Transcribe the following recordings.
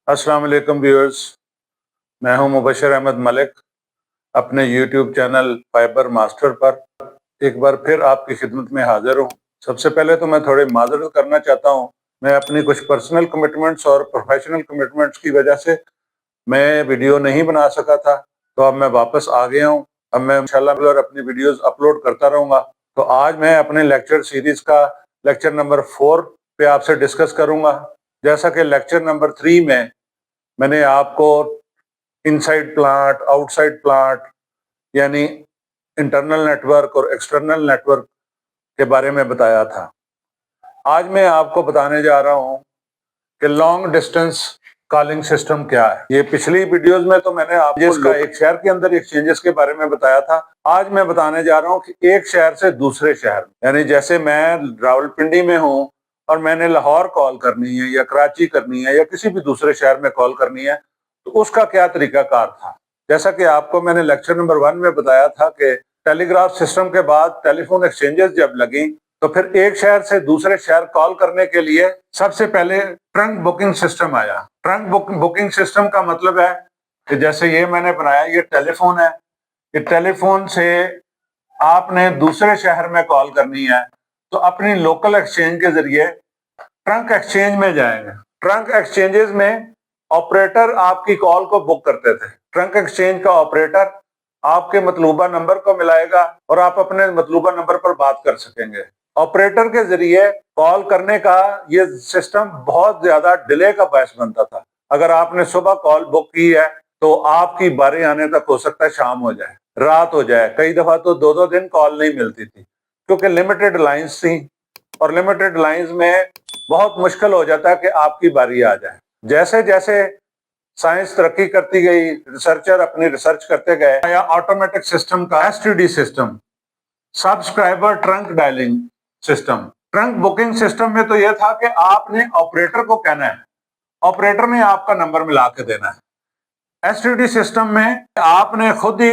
अस्सलाम वालेकुम व्यूअर्स, मैं हूं मुबशर अहमद मलिक अपने यूट्यूब चैनल फाइबर मास्टर पर एक बार फिर आपकी खिदमत में हाजिर हूं। सबसे पहले तो मैं थोड़ी माजरत करना चाहता हूं। मैं अपनी कुछ पर्सनल कमिटमेंट्स और प्रोफेशनल कमिटमेंट्स की वजह से मैं वीडियो नहीं बना सका था, तो अब मैं वापस आ गया हूं। अब मैं इंशाल्लाह अपनी वीडियोस अपलोड करता रहूंगा। तो आज मैं अपने लेक्चर सीरीज का लेक्चर नंबर 4 पे आपसे डिस्कस करूंगा। जैसा कि लेक्चर नंबर 3 में मैंने आपको इनसाइड प्लांट, आउटसाइड प्लांट यानी इंटरनल नेटवर्क और एक्सटर्नल नेटवर्क के बारे में बताया था। आज मैं आपको बताने जा रहा हूं कि लॉन्ग डिस्टेंस कॉलिंग सिस्टम क्या है। ये पिछली वीडियोस में तो मैंने आपको इसका एक शहर के अंदर एक्सचेंजेस के बारे में बताया था। आज मैं बताने जा रहा हूं कि एक शहर से दूसरे शहर, यानी जैसे मैं रावलपिंडी में हूं और मैंने लाहौर कॉल करनी है या कराची करनी है या किसी भी दूसरे शहर में कॉल करनी है, तो उसका क्या तरीकाकार था। जैसा कि आपको मैंने लेक्चर नंबर 1 में बताया था कि टेलीग्राफ सिस्टम के बाद टेलीफोन एक्सचेंजेस जब लगी तो फिर एक शहर से दूसरे शहर कॉल करने के लिए सबसे पहले ट्रंक बुकिंग सिस्टम आया। ट्रंक बुकिंग सिस्टम का मतलब है कि जैसे ये मैंने बनाया, ये टेलीफोन है, ये टेलीफोन से आपने दूसरे शहर में कॉल करनी है तो अपनी लोकल एक्सचेंज के जरिए ट्रंक एक्सचेंज में जाएंगे। ट्रंक एक्सचेंजेस में ऑपरेटर आपकी कॉल को बुक करते थे। ट्रंक एक्सचेंज का ऑपरेटर आपके मतलूबा नंबर को मिलाएगा और आप अपने मतलूबा नंबर पर बात कर सकेंगे। ऑपरेटर के जरिए कॉल करने का ये सिस्टम बहुत ज्यादा डिले का बायस बनता था। अगर आपने सुबह कॉल बुक की है तो आपकी बारी आने तक हो सकता है शाम हो जाए, रात हो जाए। कई दफा तो 2-2 दिन कॉल नहीं मिलती थी क्योंकि लिमिटेड लाइंस थी और लिमिटेड लाइंस में बहुत मुश्किल हो जाता है कि आपकी बारी आ जाए। जैसे जैसे साइंस तरक्की करती गई, रिसर्चर अपनी रिसर्च करते गए, या ऑटोमेटिक सिस्टम का STD system, subscriber trunk dialling system. Trunk booking system में तो यह था कि आपने ऑपरेटर को कहना है, ऑपरेटर ने आपका नंबर मिला के देना है। एसटीडी सिस्टम में आपने खुद ही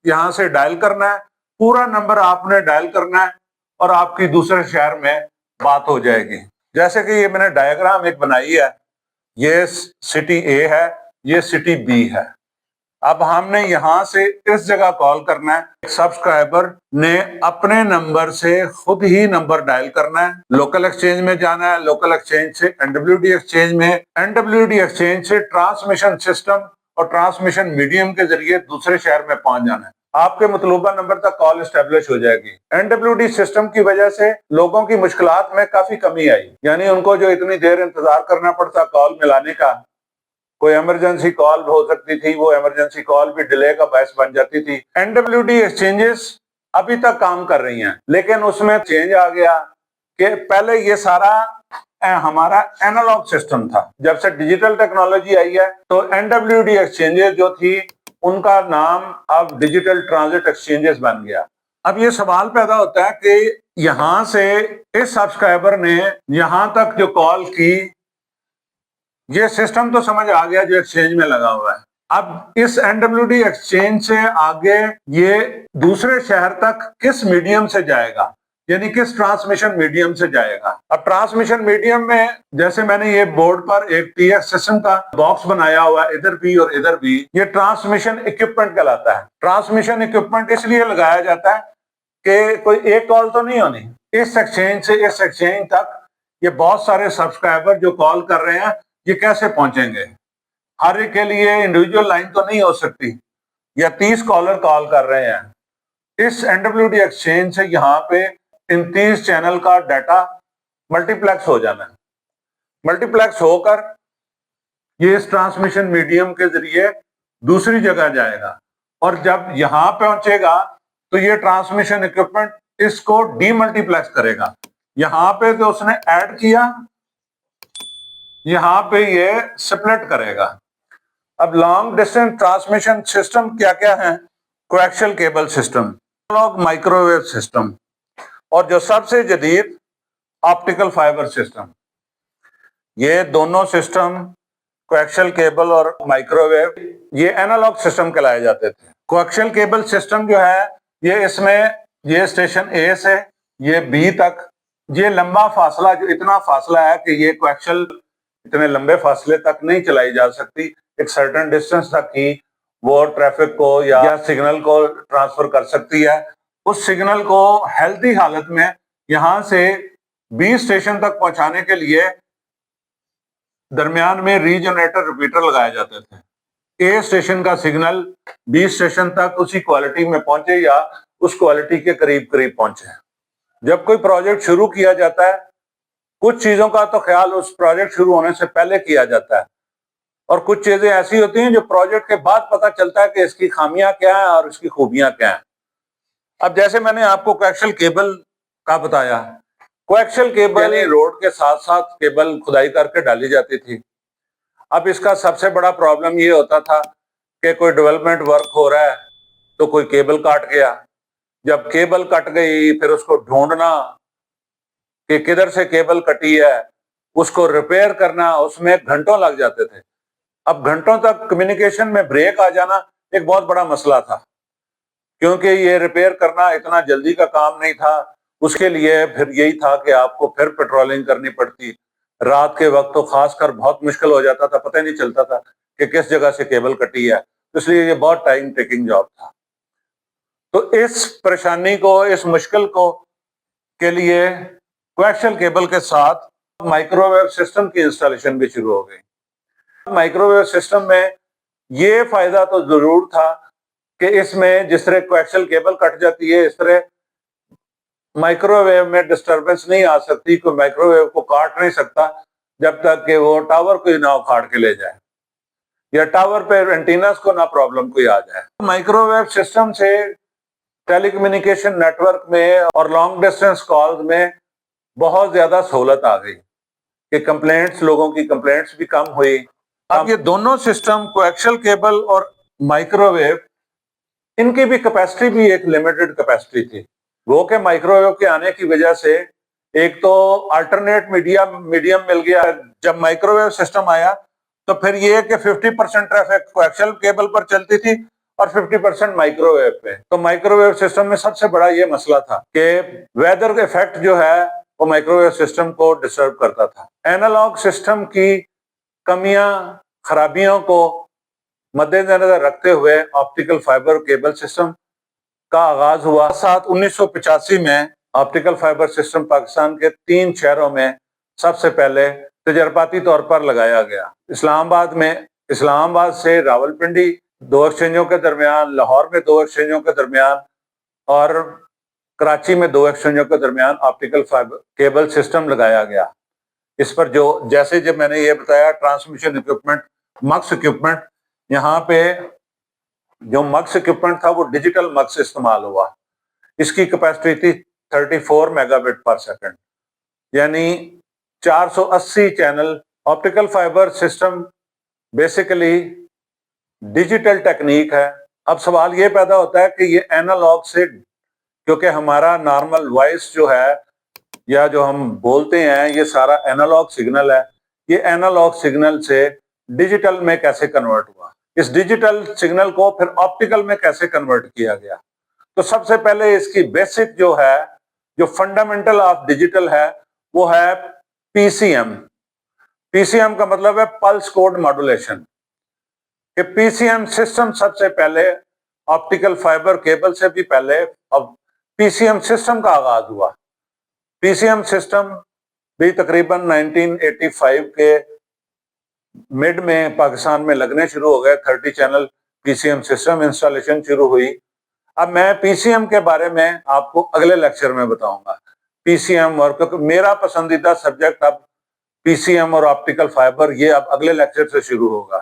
यहां से डायल करना है, पूरा नंबर आपने डायल करना है और आपकी दूसरे शहर में बात हो जाएगी। जैसे कि ये मैंने डायग्राम एक बनाई है, ये सिटी ए है, ये सिटी बी है। अब हमने यहां से इस जगह कॉल करना है। सब्सक्राइबर ने अपने नंबर से खुद ही नंबर डायल करना है, लोकल एक्सचेंज में जाना है, लोकल एक्सचेंज से एनडब्ल्यूडी एक्सचेंज में, एनडब्ल्यूडी एक्सचेंज से ट्रांसमिशन सिस्टम और ट्रांसमिशन मीडियम के जरिए दूसरे शहर में पहुंच जाना है। आपके मतलूबा नंबर तक कॉल एस्टेब्लिश हो जाएगी। एनडब्ल्यूडी सिस्टम की वजह से लोगों की मुश्किलात में काफी कमी आई, यानी उनको जो इतनी देर इंतजार करना पड़ता कॉल मिलाने का, कोई इमरजेंसी कॉल हो सकती थी, वो इमरजेंसी कॉल भी डिले का बायस बन जाती थी। एनडब्ल्यूडी एक्सचेंजेस अभी तक काम कर रही हैं, लेकिन उसमें चेंज आ गया कि पहले ये सारा हमारा एनालॉग सिस्टम था। जब से डिजिटल टेक्नोलॉजी आई है तो एनडब्ल्यूडी एक्सचेंजेस जो थी उनका नाम अब डिजिटल ट्रांजिट एक्सचेंजेस बन गया। अब ये सवाल पैदा होता है कि यहां से इस सब्सक्राइबर ने यहां तक जो कॉल की, ये सिस्टम तो समझ आ गया जो एक्सचेंज में लगा हुआ है। अब इस एनडब्ल्यूडी एक्सचेंज से आगे ये दूसरे शहर तक किस मीडियम से जाएगा, यानी किस ट्रांसमिशन मीडियम से जाएगा। अब ट्रांसमिशन मीडियम में जैसे मैंने ये बोर्ड पर एक टीएक्स सिस्टम का बॉक्स बनाया हुआ है, इधर भी और इधर भी, ये ट्रांसमिशन इक्विपमेंट कहलाता है। ट्रांसमिशन इक्विपमेंट इसलिए लगाया जाता है कि कोई एक कॉल तो नहीं होनी, इस एक्सचेंज से इस एक्सचेंज तक ये बहुत सारे सब्सक्राइबर जो कॉल कर रहे हैं ये कैसे पहुंचेंगे। हर एक के लिए इंडिविजुअल लाइन तो नहीं हो सकती, या 30 कॉलर कॉल कर रहे हैं। इस एनडब्ल्यूडी एक्सचेंज से यहाँ पे इन 30 चैनल का डाटा मल्टीप्लेक्स हो जाना है। मल्टीप्लेक्स होकर ये इस ट्रांसमिशन मीडियम के जरिए दूसरी जगह जाएगा और जब यहां पहुंचेगा तो ये ट्रांसमिशन इक्विपमेंट इसको डीमल्टीप्लेक्स करेगा। यहां पे तो उसने ऐड किया, यहां पे ये स्प्लिट करेगा। अब लॉन्ग डिस्टेंस ट्रांसमिशन सिस्टम क्या क्या है? Coaxial cable system, analogue microwave system और जो सबसे जदीद ऑप्टिकल फाइबर सिस्टम। ये दोनों सिस्टम, कोएक्सियल केबल और माइक्रोवेव, ये एनालॉग सिस्टम कहलाए जाते थे। कोएक्सियल केबल सिस्टम जो है ये इसमें ये स्टेशन ए से ये बी तक, ये लंबा फासला, जो इतना फासला है कि ये कोएक्सियल اتنے لمبے فاصلے تک نہیں چلائی جا سکتی، ایک سرٹن ڈسٹینس تک ہی وہ ٹریفک کو یا سگنل کو ٹرانسفر کر سکتی ہے۔ اس سگنل کو ہیلتھی حالت میں یہاں سے بی اسٹیشن تک پہنچانے کے لیے درمیان میں ریجنریٹر ریپیٹر لگائے جاتے تھے۔ اے اسٹیشن کا سگنل بی اسٹیشن تک اسی کوالٹی میں پہنچے یا اس کوالٹی کے قریب قریب پہنچے۔ جب کوئی پروجیکٹ شروع کیا جاتا ہے، کچھ چیزوں کا تو خیال اس پروجیکٹ شروع ہونے سے پہلے کیا جاتا ہے، اور کچھ چیزیں ایسی ہوتی ہیں جو پروجیکٹ کے بعد پتہ چلتا ہے کہ اس کی خامیاں کیا ہیں اور اس کی خوبیاں کیا ہیں۔ اب جیسے میں نے آپ کو کویکشل کیبل کا بتایا، کویکشل کیبل یعنی روڈ کے ساتھ ساتھ کیبل کھدائی کر کے ڈالی جاتی تھی۔ اب اس کا سب سے بڑا پرابلم یہ ہوتا تھا کہ کوئی ڈیولپمنٹ ورک ہو رہا ہے تو کوئی کیبل کاٹ گیا، جب کیبل کٹ گئی پھر اس کو ڈھونڈنا کہ کدھر سے کیبل کٹی ہے، اس کو ریپیئر کرنا، اس میں گھنٹوں لگ جاتے تھے۔ اب گھنٹوں تک کمیونیکیشن میں بریک آ جانا ایک بہت بڑا مسئلہ تھا، کیونکہ یہ ریپیئر کرنا اتنا جلدی کا کام نہیں تھا۔ اس کے لیے پھر یہی تھا کہ آپ کو پھر پیٹرولنگ کرنی پڑتی، رات کے وقت تو خاص کر بہت مشکل ہو جاتا تھا، پتہ نہیں چلتا تھا کہ کس جگہ سے کیبل کٹی ہے، اس لیے یہ بہت ٹائم ٹیکنگ جاب تھا۔ تو اس پریشانی کو، اس مشکل کو کے لیے کویکشل کیبل کے ساتھ مائکرو ویو سسٹم کی انسٹالیشن بھی شروع ہو گئی۔ مائکرو ویو سسٹم میں یہ فائدہ تو ضرور تھا کہ اس میں جس طرح کویکشل کیبل کٹ جاتی ہے، اس طرح مائکرو ویو میں ڈسٹربنس نہیں آ سکتی، کوئی مائکرو ویو کو کاٹ نہیں سکتا جب تک کہ وہ ٹاور کو نہ اکھاڑ کے لے جائے یا ٹاور پہ اینٹیناز کو نہ پرابلم کوئی آ جائے۔ مائکرو ویو سسٹم سے ٹیلی کمیونیکیشن نیٹ ورک میں اور لانگ ڈسٹینس کالز میں بہت زیادہ سہولت آ گئی کہ کمپلینٹس، لوگوں کی کمپلینٹس بھی کم ہوئی۔ اب یہ دونوں سسٹم کویکشل کیبل اور مائکرو ویو، ان کی بھی کیپیسٹی بھی ایک لمیٹڈ کیپیسٹی تھی۔ وہ کہ مائکرو ویو کے آنے کی وجہ سے ایک تو الٹرنیٹ میڈیم مل گیا۔ جب مائکرو ویو سسٹم آیا تو پھر یہ کہ 50% ٹریفک کویکشل کیبل پر چلتی تھی اور 50% مائکرو ویو پہ۔ تو مائکرو ویو سسٹم میں سب سے بڑا یہ مسئلہ تھا کہ ویدر ایفیکٹ جو ہے وہ مائکرو ویو سسٹم کو ڈسٹرب کرتا تھا۔ اینالاگ سسٹم کی کمیاں، خرابیوں کو مد نظر رکھتے ہوئے آپٹیکل فائبر کیبل سسٹم کا آغاز ہوا۔ 1985 میں آپٹیکل فائبر سسٹم پاکستان کے 3 شہروں میں سب سے پہلے تجرباتی طور پر لگایا گیا۔ اسلام آباد سے راولپنڈی 2 ایکسچینجوں کے درمیان، لاہور میں 2 ایکسچینجوں کے درمیان اور کراچی میں 2 ایکسچینجوں کے درمیان آپٹیکل فائبر کیبل سسٹم لگایا گیا۔ اس پر جیسے جب میں نے یہ بتایا ٹرانسمیشن اکوپمنٹ، مکس اکوپمنٹ، یہاں پہ جو مکس اکوپمنٹ تھا وہ ڈیجیٹل مکس استعمال ہوا۔ اس کی کیپیسٹی تھی 34 میگا بٹ پر سیکنڈ، یعنی 480 channel. Optical fibre system basically digital technique ہے۔ اب سوال یہ پیدا ہوتا ہے کہ یہ اینالاگ سے، کیونکہ ہمارا نارمل وائس جو ہے یا جو ہم بولتے ہیں یہ سارا اینالاگ سگنل ہے، یہ اینالاگ سگنل سے ڈیجیٹل میں کیسے کنورٹ ہوا، اس ڈیجیٹل سگنل کو پھر آپٹیکل میں کیسے کنورٹ کیا گیا۔ تو سب سے پہلے اس کی بیسک جو ہے، جو فنڈامنٹل آف ڈیجیٹل ہے، وہ ہے پی سی ایم۔ پی سی ایم کا مطلب ہے پلس کوڈ ماڈولیشن، کہ پی سی ایم سسٹم سب سے پہلے آپٹیکل فائبر کیبل سے بھی پہلے اب پی سی ایم سسٹم کا آغاز ہوا۔ پی سی ایم سسٹم بھی تقریباً 1985 کے مڈ میں پاکستان میں لگنے شروع ہو گئے۔ 30 چینل پی سی ایم سسٹم انسٹالیشن شروع ہوئی۔ اب میں پی سی ایم کے بارے میں آپ کو اگلے لیکچر میں بتاؤں گا، پی سی ایم، اور کیونکہ میرا پسندیدہ سبجیکٹ اب پی سی ایم اور آپٹیکل فائبر، یہ اب اگلے لیکچر سے شروع ہوگا۔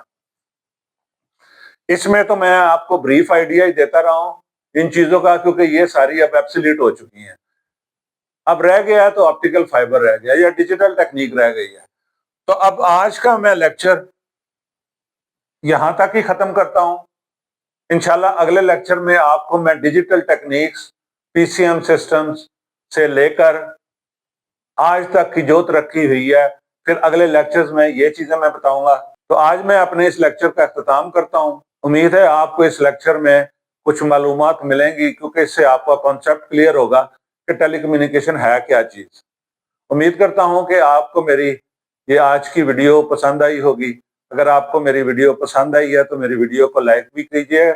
اس میں تو میں آپ کو بریف آئیڈیا ہی دیتا رہا ہوں ان چیزوں کا، کیونکہ یہ ساری اب ایبسلیٹ ہو چکی ہیں۔ اب رہ گیا ہے تو آپٹیکل فائبر رہ گیا یا ڈیجیٹل ٹیکنیک رہ گئی ہے۔ تو اب آج کا میں لیکچر یہاں تک ہی ختم کرتا ہوں۔ انشاءاللہ اگلے لیکچر میں آپ کو میں ڈیجیٹل ٹیکنیکس، پی سی ایم سسٹمز سے لے کر آج تک کی جو ترقی ہوئی ہے، پھر اگلے لیکچرز میں یہ چیزیں میں بتاؤں گا۔ تو آج میں اپنے اس لیکچر کا اختتام کرتا ہوں۔ امید ہے آپ کو اس لیکچر میں کچھ معلومات ملیں گی، کیونکہ اس سے آپ کا کانسیپٹ کلیئر ہوگا کہ ٹیلی کمیونیکیشن ہے کیا چیز۔ امید کرتا ہوں کہ آپ کو میری یہ آج کی ویڈیو پسند آئی ہوگی۔ اگر آپ کو میری ویڈیو پسند آئی ہے تو میری ویڈیو کو لائک بھی کیجیے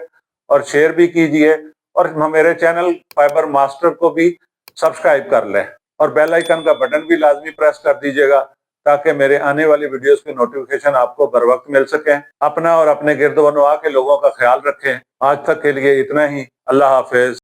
اور شیئر بھی کیجیے، اور میرے چینل فائبر ماسٹر کو بھی سبسکرائب کر لیں، اور بیل آئیکن کا بٹن بھی لازمی پریس کر دیجیے گا تاکہ میرے آنے والی ویڈیوز کی نوٹیفیکیشن آپ کو بر وقت مل سکیں۔ اپنا اور اپنے گرد و نواح کے لوگوں کا خیال رکھیں۔ آج تک کے لیے اتنا ہی۔ اللہ حافظ۔